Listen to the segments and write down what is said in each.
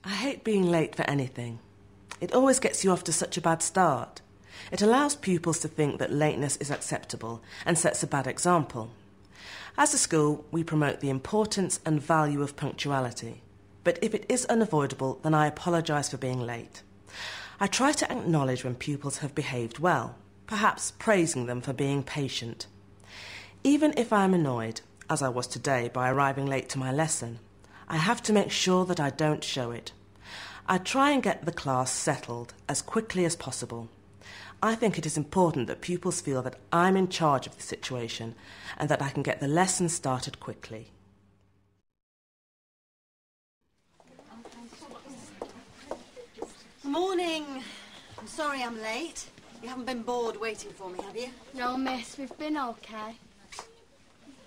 I hate being late for anything. It always gets you off to such a bad start. It allows pupils to think that lateness is acceptable and sets a bad example. As a school, we promote the importance and value of punctuality. But if it is unavoidable, then I apologise for being late. I try to acknowledge when pupils have behaved well, perhaps praising them for being patient. Even if I am annoyed, as I was today by arriving late to my lesson, I have to make sure that I don't show it. I try and get the class settled as quickly as possible. I think it is important that pupils feel that I'm in charge of the situation and that I can get the lesson started quickly. Morning. I'm sorry I'm late. You haven't been bored waiting for me, have you? No, miss, we've been okay.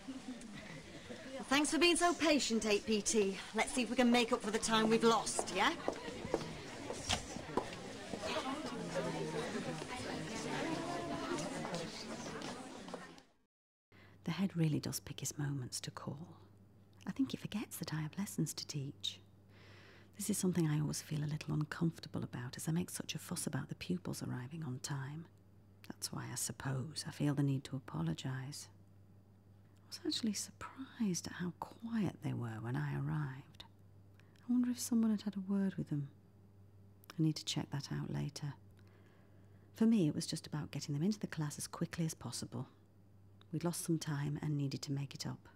Well, thanks for being so patient, 8PT. Let's see if we can make up for the time we've lost, yeah? The head really does pick his moments to call. I think he forgets that I have lessons to teach. This is something I always feel a little uncomfortable about, as I make such a fuss about the pupils arriving on time. That's why I suppose I feel the need to apologise. I was actually surprised at how quiet they were when I arrived. I wonder if someone had had a word with them. I need to check that out later. For me, it was just about getting them into the class as quickly as possible. We'd lost some time and needed to make it up.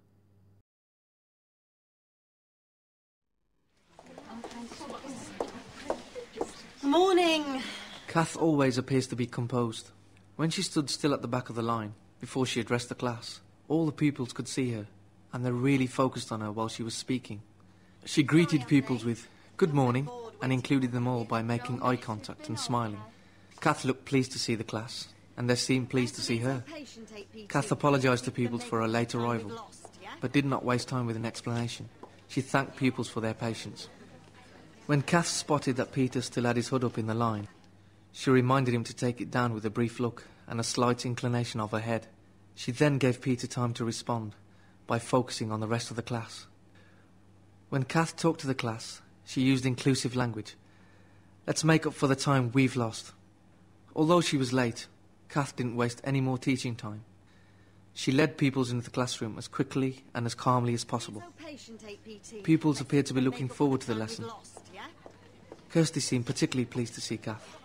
Morning. Kath always appears to be composed. When she stood still at the back of the line, before she addressed the class, all the pupils could see her, and they really focused on her while she was speaking. She greeted pupils with "Good morning," and included them all by making eye contact and smiling. Kath looked pleased to see the class, and they seemed pleased to see her. Kath apologised to pupils for her late arrival, but did not waste time with an explanation. She thanked pupils for their patience. When Kath spotted that Peter still had his hood up in the line, she reminded him to take it down with a brief look and a slight inclination of her head. She then gave Peter time to respond by focusing on the rest of the class. When Kath talked to the class, she used inclusive language. Let's make up for the time we've lost. Although she was late, Kath didn't waste any more teaching time. She led pupils into the classroom as quickly and as calmly as possible. Pupils appeared to be looking forward to the lesson. Kirsty seemed particularly pleased to see Kath.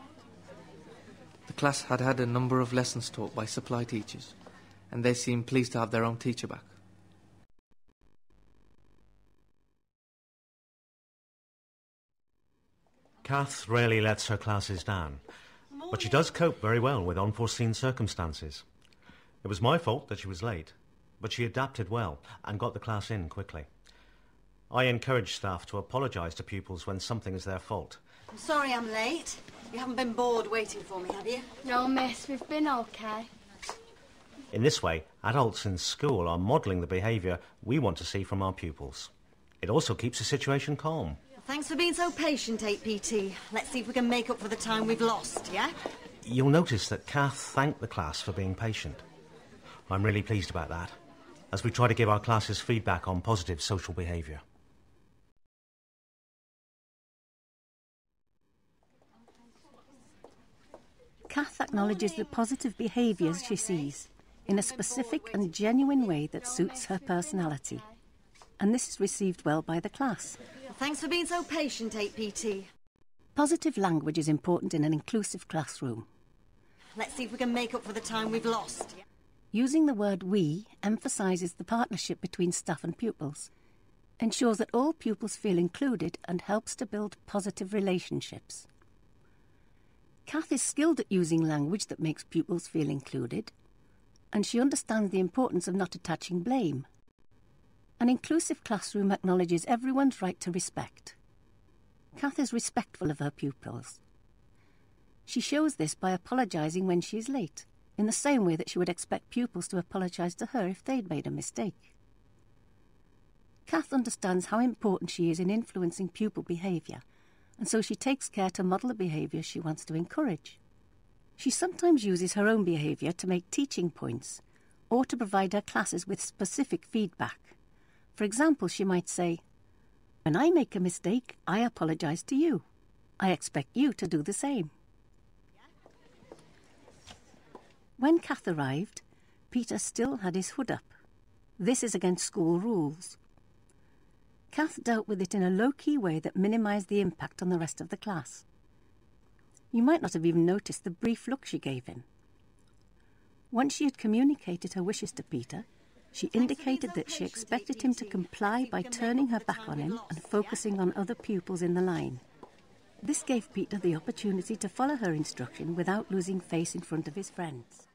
The class had had a number of lessons taught by supply teachers, and they seemed pleased to have their own teacher back. Kath rarely lets her classes down, but she does cope very well with unforeseen circumstances. It was my fault that she was late, but she adapted well and got the class in quickly. I encourage staff to apologise to pupils when something is their fault. I'm sorry I'm late. You haven't been bored waiting for me, have you? No, miss, we've been okay. In this way, adults in school are modelling the behaviour we want to see from our pupils. It also keeps the situation calm. Thanks for being so patient, 8PT. Let's see if we can make up for the time we've lost, yeah? You'll notice that Kath thanked the class for being patient. I'm really pleased about that, as we try to give our classes feedback on positive social behaviour. Kath acknowledges the positive behaviours she sees in a specific and genuine way that suits her personality. And this is received well by the class. Thanks for being so patient, 8PT. Positive language is important in an inclusive classroom. Let's see if we can make up for the time we've lost. Using the word we emphasises the partnership between staff and pupils, ensures that all pupils feel included and helps to build positive relationships. Kath is skilled at using language that makes pupils feel included, and she understands the importance of not attaching blame. An inclusive classroom acknowledges everyone's right to respect. Kath is respectful of her pupils. She shows this by apologising when she is late, in the same way that she would expect pupils to apologise to her if they'd made a mistake. Kath understands how important she is in influencing pupil behaviour, and so she takes care to model the behaviour she wants to encourage. She sometimes uses her own behaviour to make teaching points, or to provide her classes with specific feedback. For example, she might say, When I make a mistake, I apologise to you. I expect you to do the same. When Kath arrived, Peter still had his hood up. This is against school rules. Kath dealt with it in a low-key way that minimised the impact on the rest of the class. You might not have even noticed the brief look she gave him. Once she had communicated her wishes to Peter, she indicated that she expected him to comply by turning her back on him and focusing on other pupils in the line. This gave Peter the opportunity to follow her instruction without losing face in front of his friends.